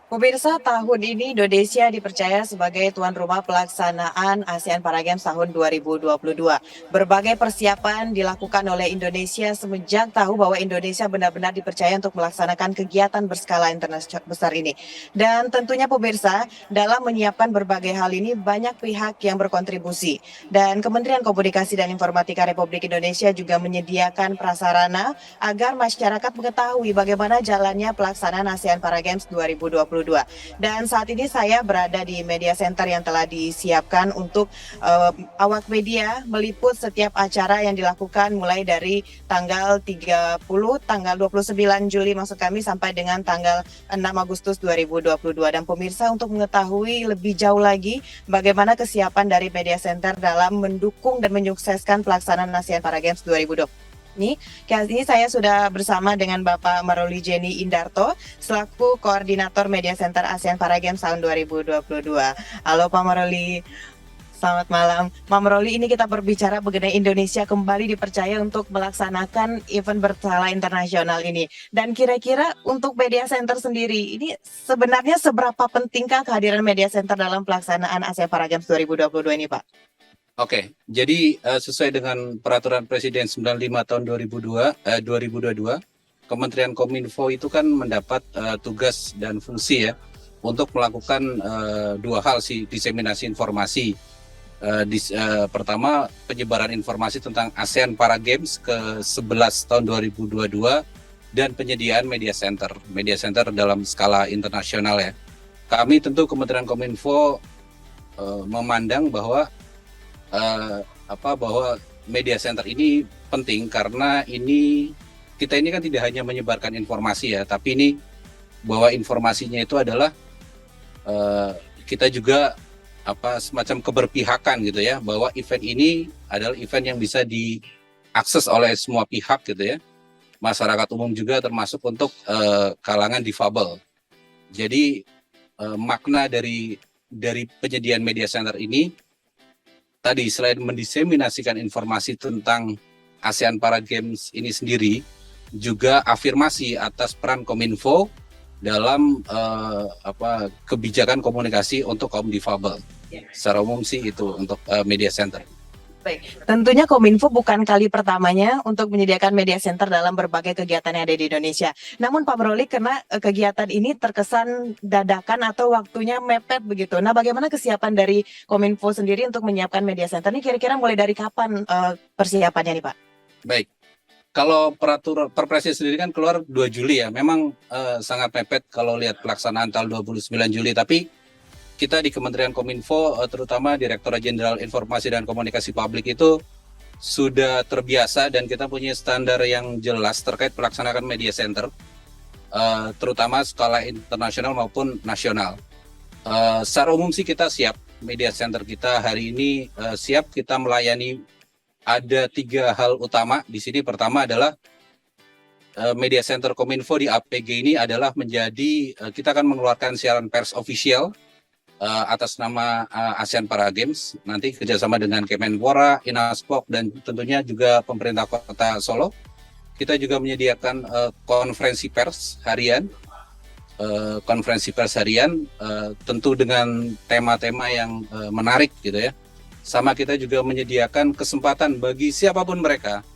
Pemirsa, tahun ini Indonesia dipercaya sebagai tuan rumah pelaksanaan ASEAN Para Games tahun 2022. Berbagai persiapan dilakukan oleh Indonesia semenjak tahu bahwa Indonesia benar-benar dipercaya untuk melaksanakan kegiatan berskala internasional besar ini. Dan tentunya pemirsa, dalam menyiapkan berbagai hal ini banyak pihak yang berkontribusi. Dan Kementerian Komunikasi dan Informatika Republik Indonesia juga menyediakan prasarana agar masyarakat mengetahui bagaimana jalannya pelaksanaan ASEAN Para Games 2022. Dan saat ini saya berada di media center yang telah disiapkan untuk awak media meliput setiap acara yang dilakukan mulai dari tanggal 30, tanggal 29 Juli maksud kami sampai dengan tanggal 6 Agustus 2022. Dan pemirsa, untuk mengetahui lebih jauh lagi bagaimana kesiapan dari media center dalam mendukung dan menyukseskan pelaksanaan ASEAN Para Games 2022. Kali ini saya sudah bersama dengan Bapak Maroli Jenny Indarto selaku Koordinator Media Center ASEAN Para Games tahun 2022. Halo Pak Maroli, selamat malam. Pak Maroli, ini kita berbicara mengenai Indonesia kembali dipercaya untuk melaksanakan event berskala internasional ini. Dan kira-kira untuk Media Center sendiri, ini sebenarnya seberapa pentingkah kehadiran Media Center dalam pelaksanaan ASEAN Para Games 2022 ini, Pak? Oke, jadi sesuai dengan Peraturan Presiden 95 tahun 2022, Kementerian Kominfo itu kan mendapat tugas dan fungsi ya untuk melakukan dua hal sih, diseminasi informasi. Pertama, penyebaran informasi tentang ASEAN Para Games ke-11 tahun 2022 dan penyediaan media center dalam skala internasional ya. Kami tentu Kementerian Kominfo memandang bahwa bahwa media center ini penting karena kita ini kan tidak hanya menyebarkan informasi ya, tapi ini bahwa informasinya itu adalah kita juga semacam keberpihakan gitu ya, bahwa event ini adalah event yang bisa diakses oleh semua pihak gitu ya, masyarakat umum juga termasuk untuk kalangan difabel. Jadi makna dari penyediaan media center ini tadi selain mendiseminasikan informasi tentang ASEAN Para Games ini sendiri, juga afirmasi atas peran Kominfo dalam kebijakan komunikasi untuk kaum difabel. Secara umum sih itu untuk media center. Baik, tentunya Kominfo bukan kali pertamanya untuk menyediakan media center dalam berbagai kegiatan yang ada di Indonesia. Namun Pak Maroli, karena kegiatan ini terkesan dadakan atau waktunya mepet begitu. Nah, bagaimana kesiapan dari Kominfo sendiri untuk menyiapkan media center ini kira-kira mulai dari kapan persiapannya nih Pak? Baik, kalau Perpresnya sendiri kan keluar 2 Juli ya. Memang sangat mepet kalau lihat pelaksanaan tanggal 29 Juli, tapi kita di Kementerian Kominfo, terutama Direktorat Jenderal Informasi dan Komunikasi Publik itu sudah terbiasa dan kita punya standar yang jelas terkait pelaksanaan media center, terutama skala internasional maupun nasional. Secara umum sih kita siap, media center kita hari ini siap, kita melayani. Ada 3 hal utama di sini. Pertama adalah media center Kominfo di APG ini adalah kita akan mengeluarkan siaran pers official atas nama ASEAN Para Games, nanti kerjasama dengan Kemenpora, Inaspok, dan tentunya juga pemerintah Kota Solo. Kita juga menyediakan konferensi pers harian, tentu dengan tema-tema yang menarik gitu ya. Sama kita juga menyediakan kesempatan bagi siapapun mereka